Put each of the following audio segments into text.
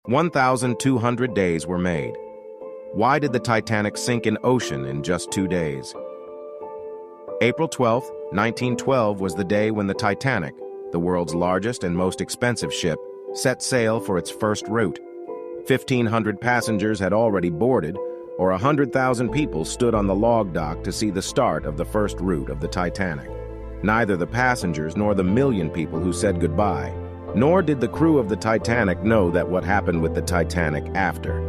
1,200 days were made. Why did the Titanic sink in ocean in just 2 days? April 12, 1912 was the day when the Titanic, the world's largest and most expensive ship, set sail for its first route. 1,500 passengers had already boarded, or 100,000 people stood on the log dock to see the start of the first route of the Titanic. Neither the passengers nor the million people who said goodbye, nor did the crew of the Titanic know that what happened with the Titanic after.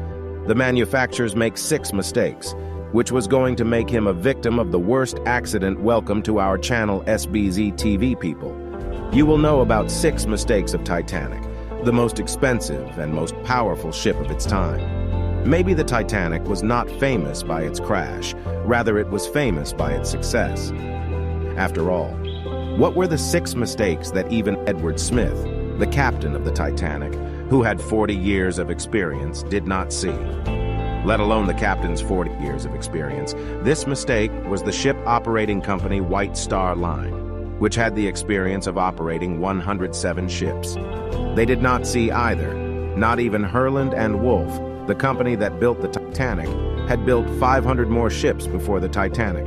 The manufacturers make 6 mistakes, which was going to make him a victim of the worst accident. Welcome to our channel, SBZ TV people. You will know about 6 mistakes of Titanic, the most expensive and most powerful ship of its time. Maybe the Titanic was not famous by its crash, rather it was famous by its success. After all, what were the 6 mistakes that even Edward Smith, the captain of the Titanic, who had 40 years of experience, did not see? Let alone the captain's 40 years of experience. This mistake was the ship operating company White Star Line, which had the experience of operating 107 ships. They did not see either. Not even Herland and Wolff, the company that built the Titanic, had built 500 more ships before the Titanic.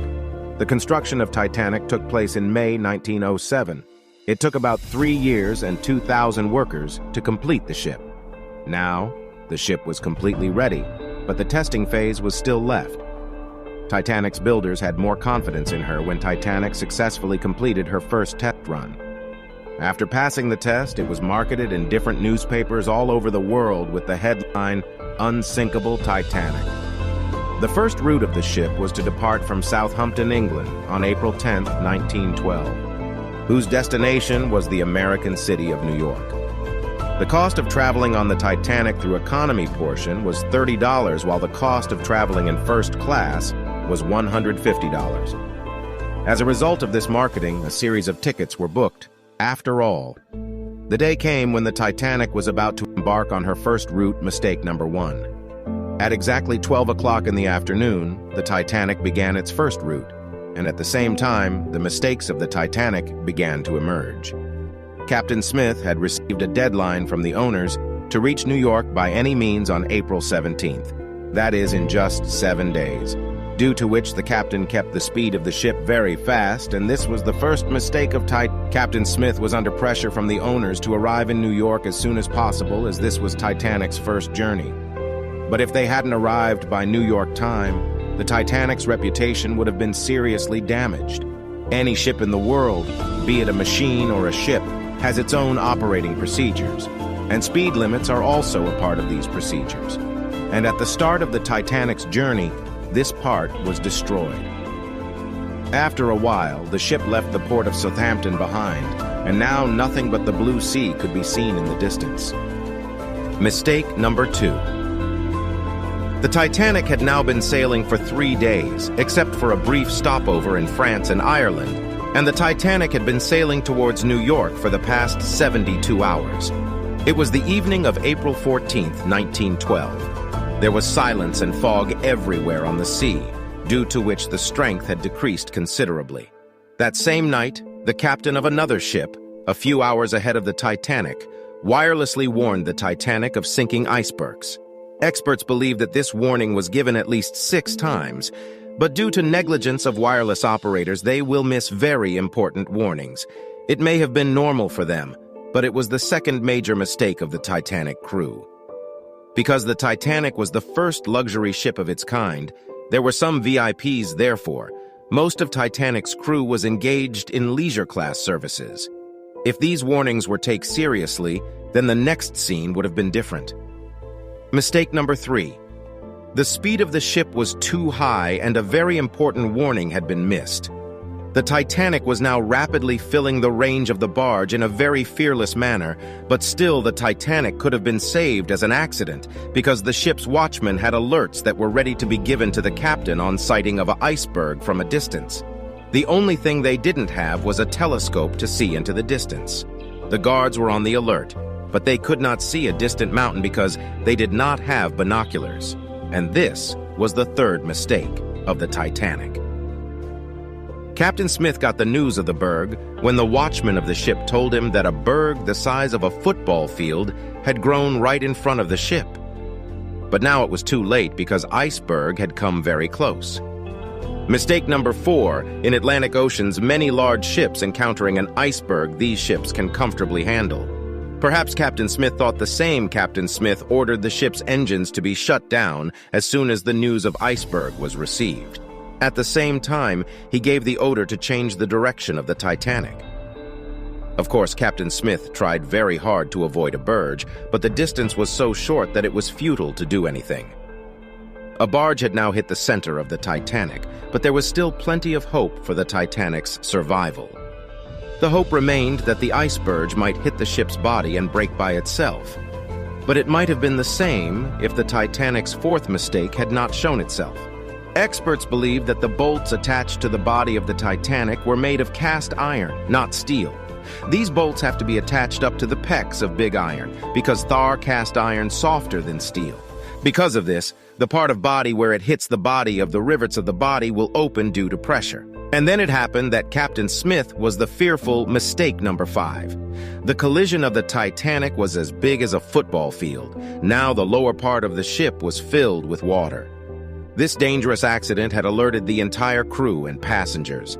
The construction of Titanic took place in May 1907. It took about 3 years and 2,000 workers to complete the ship. Now, the ship was completely ready, but the testing phase was still left. Titanic's builders had more confidence in her when Titanic successfully completed her first test run. After passing the test, it was marketed in different newspapers all over the world with the headline, "Unsinkable Titanic." The first route of the ship was to depart from Southampton, England, on April 10, 1912, whose destination was the American city of New York. The cost of traveling on the Titanic through economy portion was $30, while the cost of traveling in first class was $150. As a result of this marketing, a series of tickets were booked. After all, the day came when the Titanic was about to embark on her first route, mistake number 1. At exactly 12 o'clock in the afternoon, the Titanic began its first route, and at the same time, the mistakes of the Titanic began to emerge. Captain Smith had received a deadline from the owners to reach New York by any means on April 17th, that is, in just 7 days, due to which the captain kept the speed of the ship very fast, and this was the first mistake of Captain Smith was under pressure from the owners to arrive in New York as soon as possible, as this was Titanic's first journey. But if they hadn't arrived by New York time, the Titanic's reputation would have been seriously damaged. Any ship in the world, be it a machine or a ship, has its own operating procedures, and speed limits are also a part of these procedures. And at the start of the Titanic's journey, this part was destroyed. After a while, the ship left the port of Southampton behind, and now nothing but the blue sea could be seen in the distance. Mistake number 2. The Titanic had now been sailing for 3 days, except for a brief stopover in France and Ireland, and the Titanic had been sailing towards New York for the past 72 hours. It was the evening of April 14th, 1912. There was silence and fog everywhere on the sea, due to which the strength had decreased considerably. That same night, the captain of another ship, a few hours ahead of the Titanic, wirelessly warned the Titanic of sinking icebergs. Experts believe that this warning was given at least 6 times, but due to negligence of wireless operators, they will miss very important warnings. It may have been normal for them, but it was the second major mistake of the Titanic crew. Because the Titanic was the first luxury ship of its kind, there were some VIPs therefore. Most of Titanic's crew was engaged in leisure class services. If these warnings were taken seriously, then the next scene would have been different. Mistake number 3. The speed of the ship was too high and a very important warning had been missed. The Titanic was now rapidly filling the range of the barge in a very fearless manner, but still the Titanic could have been saved as an accident because the ship's watchmen had alerts that were ready to be given to the captain on sighting of an iceberg from a distance. The only thing they didn't have was a telescope to see into the distance. The guards were on the alert, but they could not see a distant mountain because they did not have binoculars. And this was the third mistake of the Titanic. Captain Smith got the news of the berg when the watchman of the ship told him that a berg the size of a football field had grown right in front of the ship. But now it was too late because iceberg had come very close. Mistake number 4, in Atlantic Ocean's many large ships encountering an iceberg these ships can comfortably handle. Perhaps Captain Smith thought the same. Captain Smith ordered the ship's engines to be shut down as soon as the news of iceberg was received. At the same time, he gave the order to change the direction of the Titanic. Of course, Captain Smith tried very hard to avoid a berg, but the distance was so short that it was futile to do anything. A barge had now hit the center of the Titanic, but there was still plenty of hope for the Titanic's survival. The hope remained that the iceberg might hit the ship's body and break by itself. But it might have been the same if the Titanic's 4th mistake had not shown itself. Experts believe that the bolts attached to the body of the Titanic were made of cast iron, not steel. These bolts have to be attached up to the pecs of big iron because Thar cast iron softer than steel. Because of this, the part of body where it hits the body of the rivets of the body will open due to pressure. And then it happened that Captain Smith was the fearful mistake number 5. The collision of the Titanic was as big as a football field. Now the lower part of the ship was filled with water. This dangerous accident had alerted the entire crew and passengers.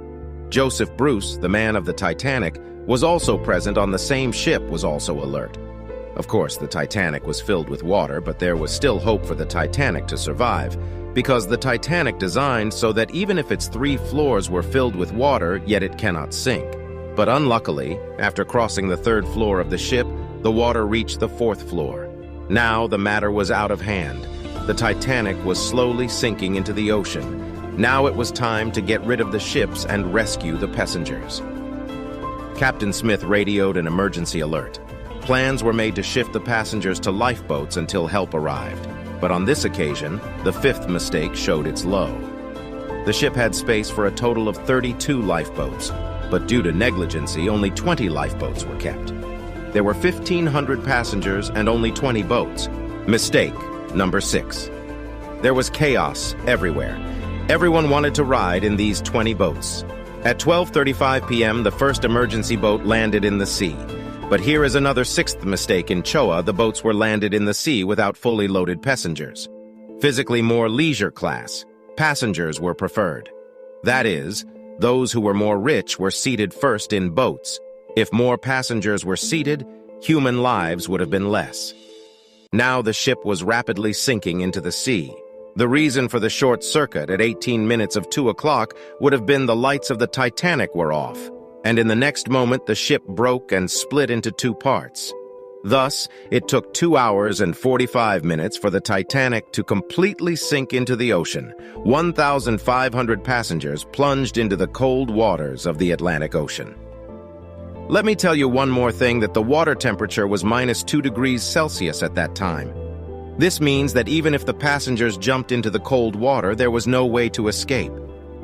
Joseph Bruce, the man of the Titanic, was also present on the same ship, was also alert. Of course, the Titanic was filled with water, but there was still hope for the Titanic to survive, because the Titanic designed so that even if its 3 floors were filled with water, yet it cannot sink. But unluckily, after crossing the 3rd floor of the ship, the water reached the 4th floor. Now the matter was out of hand. The Titanic was slowly sinking into the ocean. Now it was time to get rid of the ships and rescue the passengers. Captain Smith radioed an emergency alert. Plans were made to shift the passengers to lifeboats until help arrived. But on this occasion, the 5th mistake showed its low. The ship had space for a total of 32 lifeboats, but due to negligence, only 20 lifeboats were kept. There were 1,500 passengers and only 20 boats. Mistake number 6. There was chaos everywhere. Everyone wanted to ride in these 20 boats. At 12:35 p.m., the first emergency boat landed in the sea. But here is another 6th mistake. In Choa, the boats were landed in the sea without fully loaded passengers. Physically more leisure class, passengers were preferred. That is, those who were more rich were seated first in boats. If more passengers were seated, human lives would have been less. Now the ship was rapidly sinking into the sea. The reason for the short circuit at 18 minutes of 2 o'clock would have been the lights of the Titanic were off, and in the next moment the ship broke and split into 2 parts. Thus, it took 2 hours and 45 minutes for the Titanic to completely sink into the ocean. 1,500 passengers plunged into the cold waters of the Atlantic Ocean. Let me tell you one more thing, that the water temperature was -2 degrees Celsius at that time. This means that even if the passengers jumped into the cold water, there was no way to escape.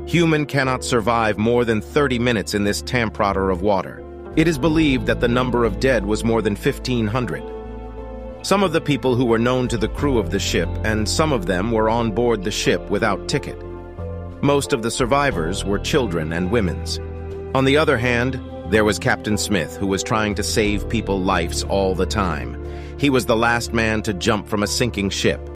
Human cannot survive more than 30 minutes in this temperature of water. It is believed that the number of dead was more than 1,500. Some of the people who were known to the crew of the ship, and some of them were on board the ship without ticket. Most of the survivors were children and women's. On the other hand, there was Captain Smith, who was trying to save people's lives all the time. He was the last man to jump from a sinking ship.